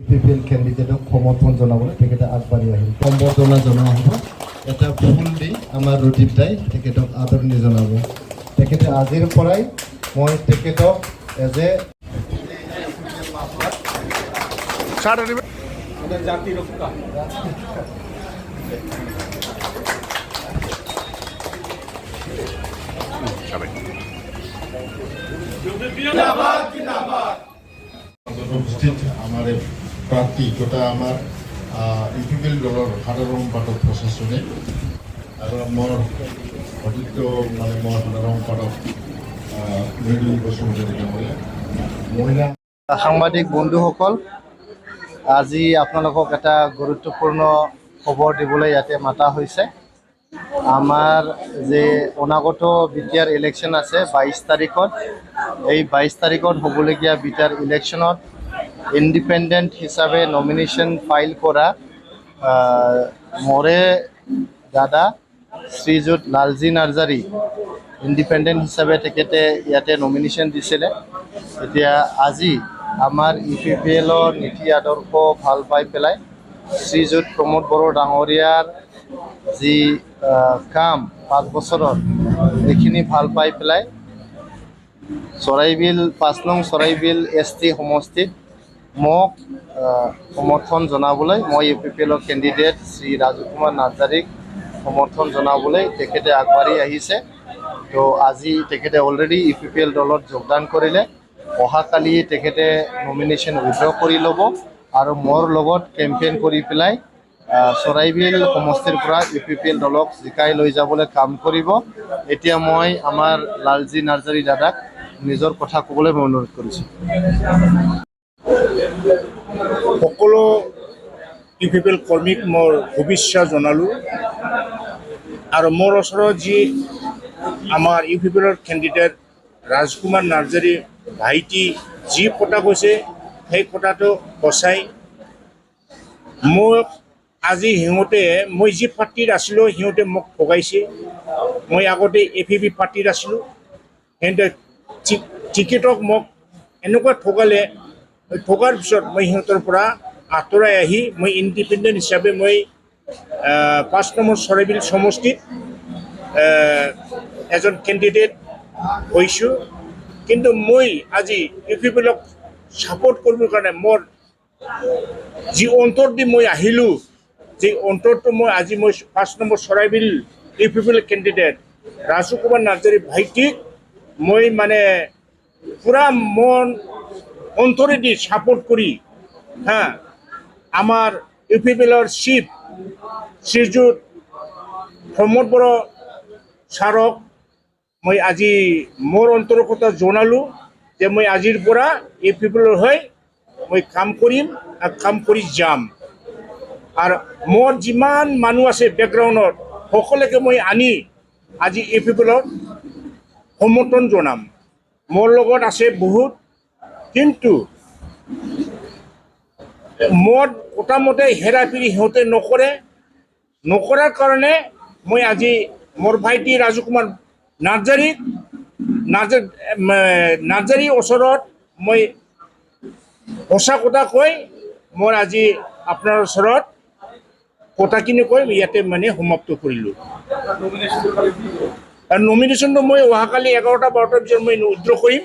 PPL কেণ্ডিডেটক সমৰ্থন জনাবলৈ তেখেতে আগবাঢ়ি আহিল। সম্বৰ্ধনা জনোৱা হ'ব। এটা ফুল দি আমাৰ ৰুটিব দাই তেখেতক আদৰণি জনাব। তেখেতে আজিৰ পৰাই মই তেখেতক এজ এ জাতি ৰক্ষা উপস্থিত আমাৰ প্ৰাৰ্থী গোটা আমাৰ ইউপিপিএল দলেৰ সাধাৰণ সম্পাদক প্ৰশাসনে আৰ মোৰ অতীত মানে মোৰ সাধাৰণ সম্পাদক মৃদুল বসুমতাৰী ডাঙৰীয়া মহিলা সাংবাদিক বন্ধুসকল, আজি আপোনালোকক এটা গুৰুত্বপূৰ্ণ খবৰ দিবলৈ ইয়াতে মাতা হৈছে। আমাৰ যে অনাগত বিটিআৰ ইলেকশ্যন আছে 22 তাৰিখত, এই 22 তাৰিখত হ'বলগীয়া বিটিআৰ ইলেকশ্যনত ইণ্ডিপেণ্ডেণ্ট হিচাপে নমিনেশ্যন ফাইল কৰা মোৰে দাদা শ্ৰীযুত লালজী নাৰ্জাৰী ইণ্ডিপেণ্ডেণ্ট হিচাপে তেখেতে ইয়াতে নমিনেশ্যন দিছিলে। এতিয়া আজি আমাৰ ইউপিপিএলৰ নীতি আদৰ্শ ভাল পাই পেলাই শ্ৰীযুত প্ৰমোদ বড়ো ডাঙৰীয়াৰ যি কাম 5 বছৰত এইখিনি ভাল পাই পেলাই চৰাইবিল 5 নং চৰাইবিল ST সমষ্টিত মোক সমৰ্থন জনাবলৈ মই ইউপিপিএলৰ কেণ্ডিডেট শ্ৰী ৰাজু কুমাৰ নাৰ্জাৰীক সমৰ্থন জনাবলৈ তেখেতে আগবাঢ়ি আহিছে। তো আজি তেখেতে অলৰেডি ইউপিপিএল দলত যোগদান কৰিলে। অহাকালি তেখেতে নমিনেশ্যন উইথড্ৰ কৰি ল'ব আৰু মোৰ লগত কেম্পেইন কৰি পেলাই চৰাইবিল সমষ্টিৰ পৰা ইউপিপিএল দলক জিকাই লৈ যাবলৈ কাম কৰিব। এতিয়া মই আমাৰ লালজী নাৰ্জাৰী দাদাক নিজৰ কথা ক'বলৈ মই অনুৰোধ কৰিছোঁ। সকলো ইউপিপিএল কৰ্মীক মোৰ শুভেচ্ছা জনালোঁ আৰু মোৰ ওচৰত যি আমাৰ ইউপিপিএলৰ কেণ্ডিডেট ৰাজকুমাৰ নাৰ্জাৰী ভাইটি যি কথা কৈছে সেই কথাটো সঁচাই। মোক আজি সিহঁতে মই যি পাৰ্টিত আছিলোঁ সিহঁতে মোক ঠগাইছে। মই আগতে APP পাৰ্টিত আছিলোঁ, সিহঁতে টিকেটক মোক এনেকুৱা ঠগালে। ঠগাৰ পিছত মই সিহঁতৰ পৰা আঁতৰাই আহি মই ইণ্ডিপেণ্ডেণ্ট হিচাপে মই 5 নম্বৰ চৰাইবিল সমষ্টিত এজন কেণ্ডিডেট হৈছোঁ। কিন্তু মই আজি ইউপিপিএলক ছাপোৰ্ট কৰিবৰ কাৰণে মোৰ যি অন্তৰ দি মই আহিলোঁ, যে অন্তৰটো মই আজি মই 5 নম্বৰ চৰাইবিল ইউপিপিএল কেণ্ডিডেট ৰাজু কুমাৰ নাৰ্জাৰী ভাইটিক মই মানে পূৰা মন অন্তৰেদি ছাপোৰ্ট কৰি আমাৰ ইউপিপিএলৰ চিফ শ্ৰীযুত প্ৰমোদ বড়ো ছাৰক মই আজি মোৰ অন্তৰৰ কথা জনালোঁ যে মই আজিৰ পৰা ইউপিপিএলৰ হৈ মই কাম কৰিম আৰু কাম কৰি যাম। আৰু মোৰ যিমান মানুহ আছে বেকগ্ৰাউণ্ডত সকলোকে মই আনি আজি ইউপিপিএলত সমৰ্থন জনাম। মোৰ লগত আছে বহুত, কিন্তু মোৰ কথামতে হেৰাফেৰি সিহঁতে নকৰাৰ কাৰণে মই আজি মোৰ ভাইটি ৰাজু কুমাৰ নাৰ্জাৰীৰ ওচৰত মই সঁচা কথা কৈ মই আজি আপোনাৰ ওচৰত কথাখিনি কৈ ইয়াতে মানে সমাপ্ত কৰিলোঁ। নমিনেশ্যনটো মই অহাকালি 11টা 12টাৰ পিছত মই উইথড্ৰ কৰিম।